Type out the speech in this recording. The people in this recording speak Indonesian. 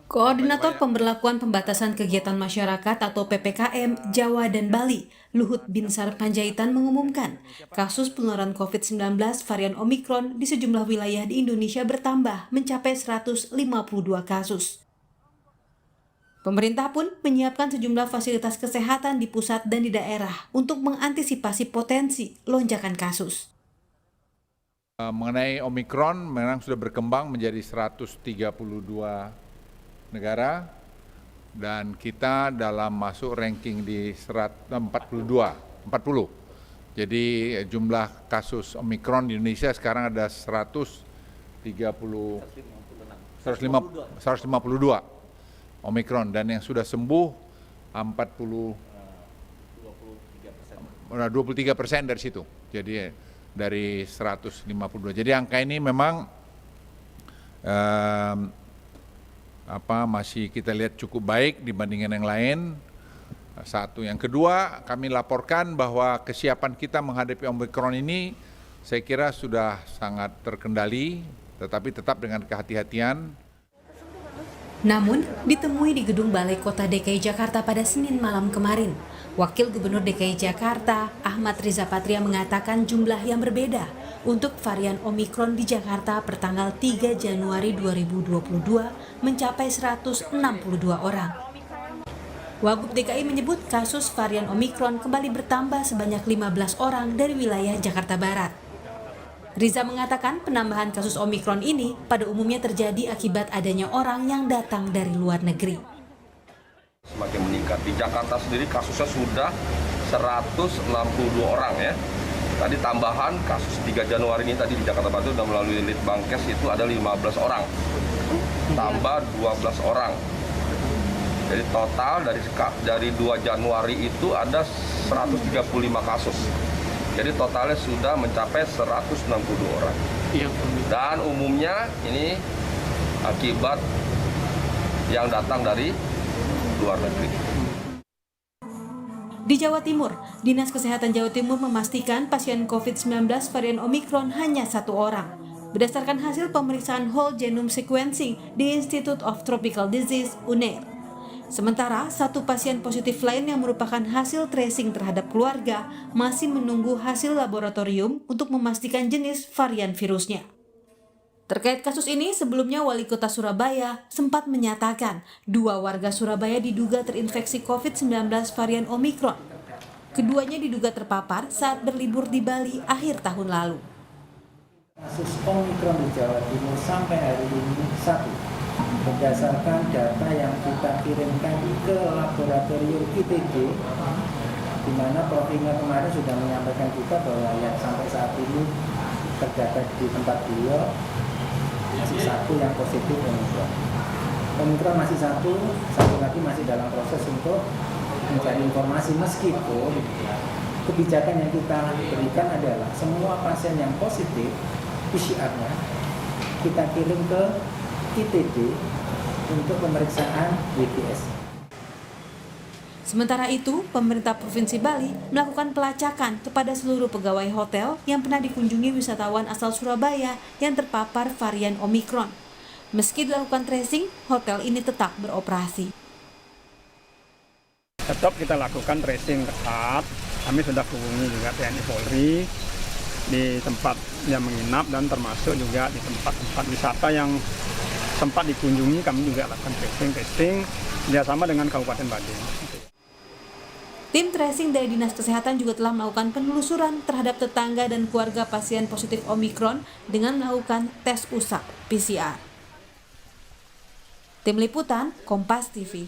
Koordinator Pemberlakuan Pembatasan Kegiatan Masyarakat atau PPKM Jawa dan Bali, Luhut Binsar Panjaitan mengumumkan kasus penularan COVID-19 varian Omikron di sejumlah wilayah di Indonesia bertambah mencapai 152 kasus. Pemerintah pun menyiapkan sejumlah fasilitas kesehatan di pusat dan di daerah untuk mengantisipasi potensi lonjakan kasus. Mengenai Omikron memang sudah berkembang menjadi 132 negara dan kita dalam masuk ranking di 40. Jadi jumlah kasus Omikron di Indonesia sekarang ada 152 Omikron dan yang sudah sembuh 23% dari situ. Jadi dari 152. Jadi angka ini memang masih kita lihat cukup baik dibandingkan yang lain. Satu, yang kedua, kami laporkan bahwa kesiapan kita menghadapi Omikron ini saya kira sudah sangat terkendali, tetapi tetap dengan kehati-hatian. Namun, ditemui di Gedung Balai Kota DKI Jakarta pada Senin malam kemarin, Wakil Gubernur DKI Jakarta, Ahmad Riza Patria mengatakan jumlah yang berbeda untuk varian Omikron di Jakarta pertanggal 3 Januari 2022 mencapai 162 orang. Wagub DKI menyebut kasus varian Omikron kembali bertambah sebanyak 15 orang dari wilayah Jakarta Barat. Riza mengatakan penambahan kasus Omikron ini pada umumnya terjadi akibat adanya orang yang datang dari luar negeri. Semakin meningkat. Di Jakarta sendiri kasusnya sudah 162 orang ya. Tadi tambahan kasus 3 Januari ini tadi di Jakarta Barat sudah melalui Litbangkes itu ada 15 orang. Tambah 12 orang. Jadi total dari 2 Januari itu ada 135 kasus. Jadi totalnya sudah mencapai 162 orang. Dan umumnya ini akibat yang datang dari luar negeri. Di Jawa Timur, Dinas Kesehatan Jawa Timur memastikan pasien COVID-19 varian Omikron hanya 1 orang. Berdasarkan hasil pemeriksaan whole genome sequencing di Institute of Tropical Disease, UNER. Sementara, 1 pasien positif lain yang merupakan hasil tracing terhadap keluarga masih menunggu hasil laboratorium untuk memastikan jenis varian virusnya. Terkait kasus ini, sebelumnya Wali Kota Surabaya sempat menyatakan 2 warga Surabaya diduga terinfeksi COVID-19 varian Omikron. Keduanya diduga terpapar saat berlibur di Bali akhir tahun lalu. Kasus Omikron di Jawa Timur sampai hari ini 1. Berdasarkan data yang kita kirimkan ke laboratorium ITB, di mana Provinnya kemarin sudah menyampaikan juga bahwa yang sampai saat ini terdapat di tempat beliau masih 1 yang positif Omikron. Omikron masih 1 lagi masih dalam proses untuk mencari informasi, meskipun kebijakan yang kita berikan adalah semua pasien yang positif PCR-nya kita kirim ke ITB untuk pemeriksaan WBS. Sementara itu, pemerintah Provinsi Bali melakukan pelacakan kepada seluruh pegawai hotel yang pernah dikunjungi wisatawan asal Surabaya yang terpapar varian Omikron. Meski dilakukan tracing, hotel ini tetap beroperasi. Tetap kita lakukan tracing ketat. Kami sudah hubungi juga TNI Polri di tempat yang menginap dan termasuk juga di tempat-tempat wisata yang sempat dikunjungi, kami juga lakukan testing kerjasama dengan Kabupaten Badung. Tim tracing dari Dinas Kesehatan juga telah melakukan penelusuran terhadap tetangga dan keluarga pasien positif Omikron dengan melakukan tes usap PCR. Tim Liputan, Kompas TV.